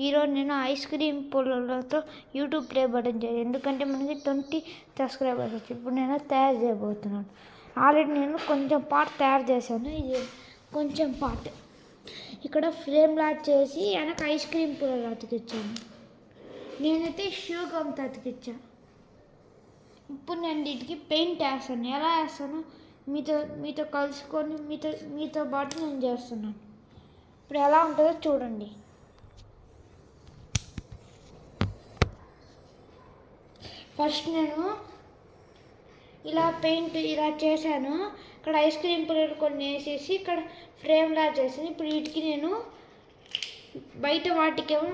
ఈరోజు నేను ice cream పుల్లలతో యూట్యూబ్ ప్లే బటన్ చేయాలి, ఎందుకంటే మనకి 20 సబ్స్క్రైబర్స్ వచ్చి. ఇప్పుడు నేను తయారు చేయబోతున్నాను. ఆల్రెడీ నేను కొంచెం పార్ట్ తయారు చేశాను. ఇది కొంచెం పార్ట్ ఇక్కడ ఫ్రేమ్ లాట్ చేసి వెనక ఐస్ క్రీమ్ పుల్లలు అతికిచ్చాను. నేనైతే షూ గమ్తో అతికిచ్చాను. ఇప్పుడు నేను వీటికి పెయింట్ వేస్తాను. ఎలా వేస్తాను మీతో కలుసుకొని మీతో పాటు నేను చేస్తున్నాను. ఇప్పుడు ఎలా ఉంటుందో చూడండి. ఫస్ట్ నేను ఇలా పెయింట్ ఇలా చేశాను. ఇక్కడ ఐస్ క్రీమ్ పుల్లలు కొన్ని వేసేసి ఇక్కడ ఫ్రేమ్లా చేశాను. ఇప్పుడు వీటికి నేను బయట వాటికేమో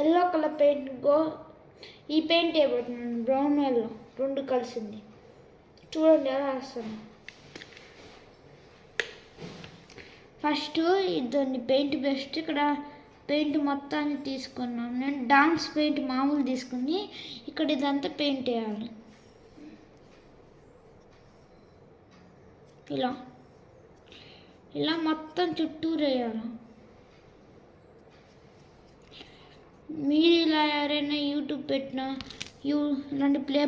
ఎల్లో కలర్ పెయింట్ ఈ పెయింట్ వేయబోతున్నాను. బ్రౌన్ ఎల్లో రెండు కలిసింది. చూడండి ఎలా వేస్తాను. ఫస్ట్ ఇద్దరిని పెయింట్ బెస్ట్ ఇక్కడ పెయింట్ మొత్తాన్ని తీసుకున్నాను. నేను డాన్స్ పెయింట్ మామూలు తీసుకుని ఇక్కడ ఇదంతా పెయింట్ వేయాలి. ఇలా మొత్తం చుట్టూరు వేయాలి. మీరు ఇలా ఎవరైనా యూట్యూబ్ పెట్టినా ఇలాంటి ప్లే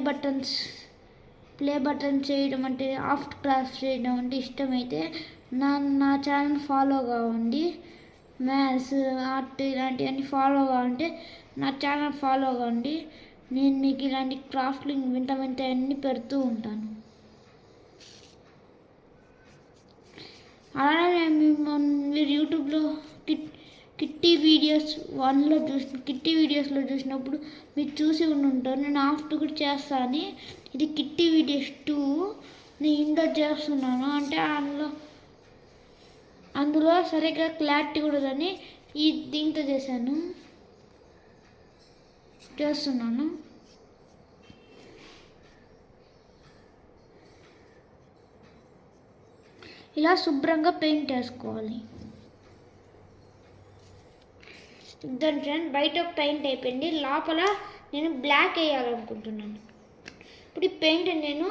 బటన్స్ చేయడం అంటే ఆఫ్ట్ క్లాస్ చేయడం అంటే ఇష్టమైతే నా ఛానల్ ఫాలో కావండి. మ్యాథ్స్ ఆర్ట్ ఇలాంటివన్నీ ఫాలో కావంటే నా ఛానల్ ఫాలో కావండి. నేను మీకు ఇలాంటి క్రాఫ్ట్లు వింత అన్నీ పెడుతూ ఉంటాను. అలానే మీరు యూట్యూబ్లో కిట్టి వీడియోస్లో చూసినప్పుడు మీరు చూసి ఉంటారు. నేను ఆఫ్ట్ కూడా చేస్తాను. ఇది కిట్టి వీడియోస్ 2 నేను ఇండో చేస్తున్నాను. అంటే అందులో సరిగ్గా క్లారిటీ కూడా అని దీంతో చేస్తున్నాను. ఇలా శుభ్రంగా పెయింట్ వేసుకోవాలి. దాని ఫ్రెండ్ బయట పెయింట్ అయిపోయింది. లోపల నేను బ్లాక్ వేయాలనుకుంటున్నాను. ఇప్పుడు ఈ పెయింట్ నేను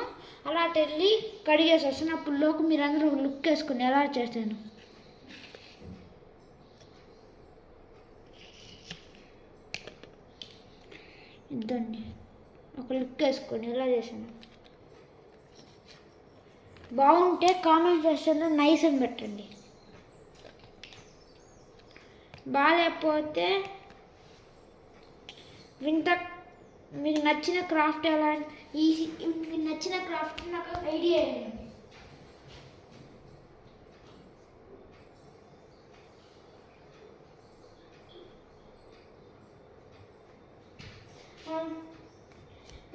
అలా వెళ్ళి కడిగేసి వస్తాను. అప్పుడు లోపు మీరందరూ లుక్ వేసుకుని ఎలా చేశాను. ఇద్దండి ఒక లుక్ వేసుకొని ఎలా చేశాను. బాగుంటే కామెంట్ సెక్షన్లో నైస్ అని పెట్టండి. బాగాలేకపోతే మీకు నచ్చిన క్రాఫ్ట్ ఎలా మీకు నచ్చిన క్రాఫ్ట్ నాకు ఐడియా అయ్యింది.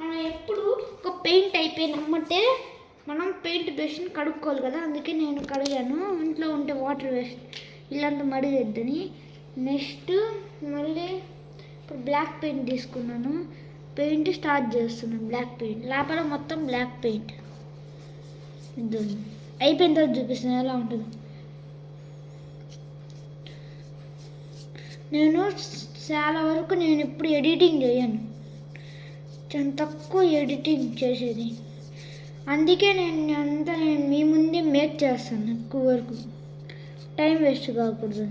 మనం ఎప్పుడు ఒక పెయింట్ అయిపోయినమ్మంటే మనం పెయింట్ బ్రష్ని కడుక్కోవాలి కదా, అందుకే నేను కడిగాను. ఇంట్లో ఉంటే వాటర్ వేస్ట్ ఇల్లంతా మడిగద్దని. నెక్స్ట్ మళ్ళీ ఇప్పుడు బ్లాక్ పెయింట్ తీసుకున్నాను. పెయింట్ స్టార్ట్ చేస్తున్నాను. బ్లాక్ పెయింట్ లోపల మొత్తం బ్లాక్ పెయింట్ ఇద్దాం. అయిపోయిన తర్వాత చూపిస్తాను ఎలా ఉంటుందో. నేను చాలా వరకు నేను ఎప్పుడు ఎడిటింగ్ చేయను, చాలా తక్కువ ఎడిటింగ్ చేసేది. అందుకే నేను మీ ముందే మేక్ చేస్తాను. ఎక్కువ వరకు టైం వేస్ట్ కాకూడదు.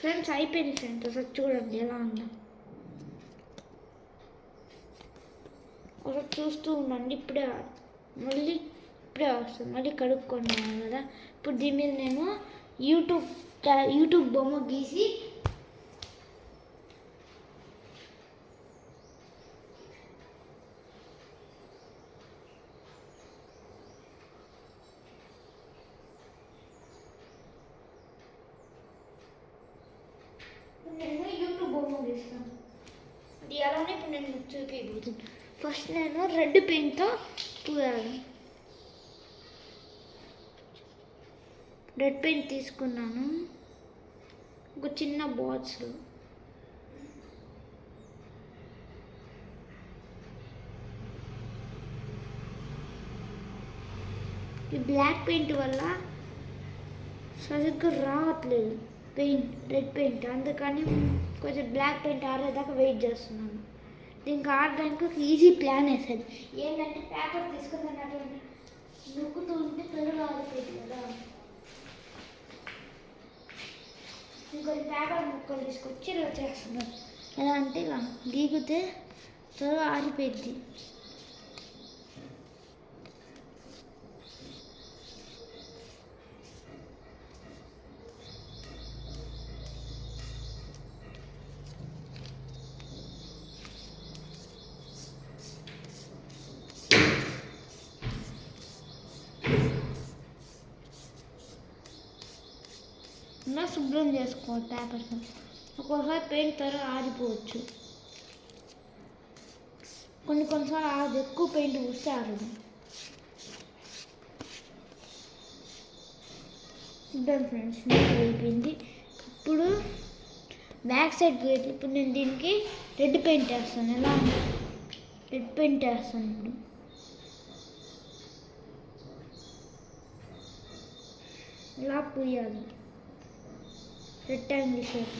ఫ్రెండ్స్ అయిపోయింది ఫ్రెండ్స్. ఒకసారి చూడండి ఎలా ఉందో. ఒకసారి చూస్తూ ఉండండి. ఇప్పుడే మళ్ళీ ఇప్పుడే వస్తుంది, మళ్ళీ కడుక్కున్నాను కదా. ఇప్పుడు దీని మీద నేను యూట్యూబ్ బొమ్మ గీసి యూట్యూబ్ బొమ్మ గీస్తాను. అది ఎలానే ఇప్పుడు నేను చూపించబోతుంది. ఫస్ట్ నేను రెడ్ పెయింట్తో పూయాలి. రెడ్ పెయింట్ తీసుకున్నాను ఒక చిన్న బాక్స్లో. ఈ బ్లాక్ పెయింట్ వల్ల సరిగ్గా రావట్లేదు రెడ్ పెయింట్, అందుకని కొంచెం బ్లాక్ పెయింట్ ఆరేదాకా వెయిట్ చేస్తున్నాను. దీనికి ఆడడానికి ఒక ఈజీ ప్లాన్ వేసేది ఏంటంటే పేపర్ తీసుకుని అటువంటి నొక్కుతూ ఉంటే త్వరగా ఆరిపోయింది కదా. ఇంకొన్ని పేపర్ ముక్కలు తీసుకొచ్చి ఇలా చేస్తున్నాను. ఎలా అంటే ఇలా గీగితే త్వరగా ఆరిపోయింది. ఇలా శుభ్రం చేసుకోవాలి పేపర్స్. ఒక్కోసారి పెయింట్ త్వరగా ఆరిపోవచ్చు, కొన్నిసార్లు ఆరదు, ఎక్కువ పెయింట్ పూస్తే ఆరదు. శుభ్రం ఫ్రెండ్స్ అయిపోయింది. ఇప్పుడు బ్యాక్ సైడ్ పెయింట్. ఇప్పుడు నేను దీనికి రెడ్ పెయింట్ వేస్తాను. ఎలా రెడ్ పెయింట్ వేస్తాను. ఇప్పుడు ఇలా పూయాలి రెక్టాంగిల్ షేప్.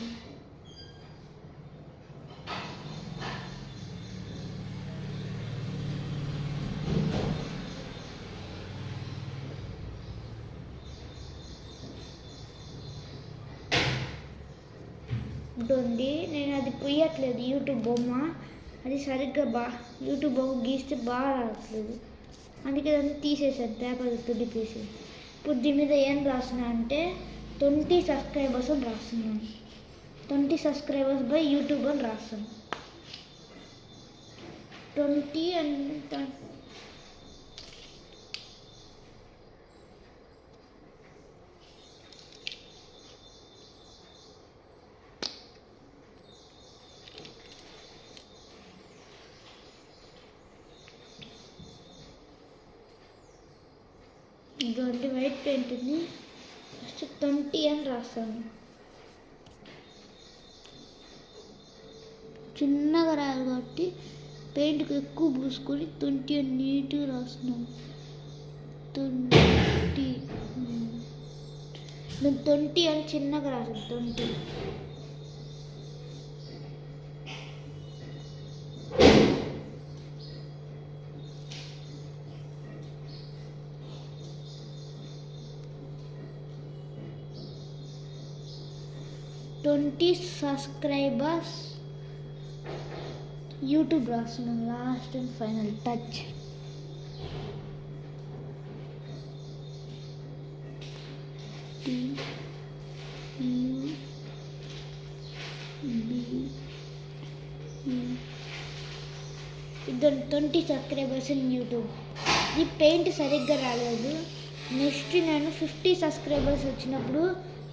ఉంటుంది నేను అది పూయట్లేదు యూట్యూబ్ బొమ్మ, అది సరిగ్గా యూట్యూబ్ బొమ్మ గీస్తే బాగా రావట్లేదు, అందుకే దాన్ని తీసేసాను పేపర్ తుడిపేసి. ఇప్పుడు దీని మీద ఏం రాస్తున్నా అంటే 20 సబ్స్క్రైబర్స్ అని రాస్తున్నాను. 20 సబ్స్క్రైబర్స్ బై యూట్యూబ్ అని రాస్తాను. 20 అండ్ ఇదిగోండి వైట్ పెయింట్ ఉంది. ఫస్ట్ 20 అని రాస్తాను. చిన్నగా రాయాలి కాబట్టి పెయింట్కి ఎక్కువ పూసుకొని 20 అని నీట్గా రాస్తున్నాను. 20 నేను 20 అని చిన్నగా రాసాను. 20 20 సబ్స్క్రైబర్స్ యూట్యూబ్ రాస్తున్నాను. Last and final touch. ఇద్దరు 20 సబ్స్క్రైబర్స్ ఇన్ యూట్యూబ్. ఈ పెయింట్ సరిగ్గా రాలేదు. నెక్స్ట్ నేను 50 సబ్స్క్రైబర్స్ వచ్చినప్పుడు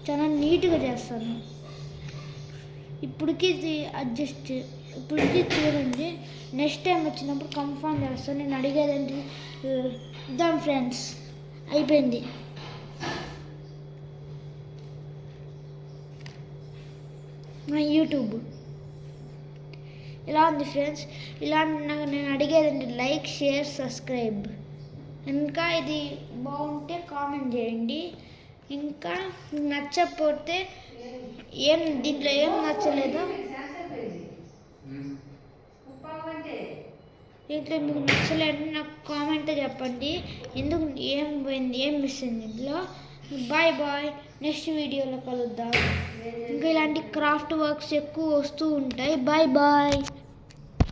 చాలా నీట్గా చేస్తాను. ఇప్పటికి చూడండి, నెక్స్ట్ టైం వచ్చినప్పుడు కన్ఫర్మ్ చేస్తాను. నేను అడిగేదండి ఇద్దాం ఫ్రెండ్స్, అయిపోయింది. నా యూట్యూబ్ ఇలా ఉంది ఫ్రెండ్స్. ఇలా నేను అడిగేదండి లైక్, షేర్, సబ్స్క్రైబ్. ఇంకా ఇది బాగుంటే కామెంట్ చేయండి. ఇంకా నచ్చకపోతే దీంట్లో ఏం నచ్చలేదో, దీంట్లో మీకు నచ్చలేదు నాకు కామెంట్ చెప్పండి. ఎందుకు ఏం పోయింది, ఏం మిస్ అయింది దీంట్లో. బాయ్ బాయ్, నెక్స్ట్ వీడియోలో కలుద్దాం. ఇంకా ఇలాంటి క్రాఫ్ట్ వర్క్స్ ఎక్కువ వస్తూ ఉంటాయి. Bye bye.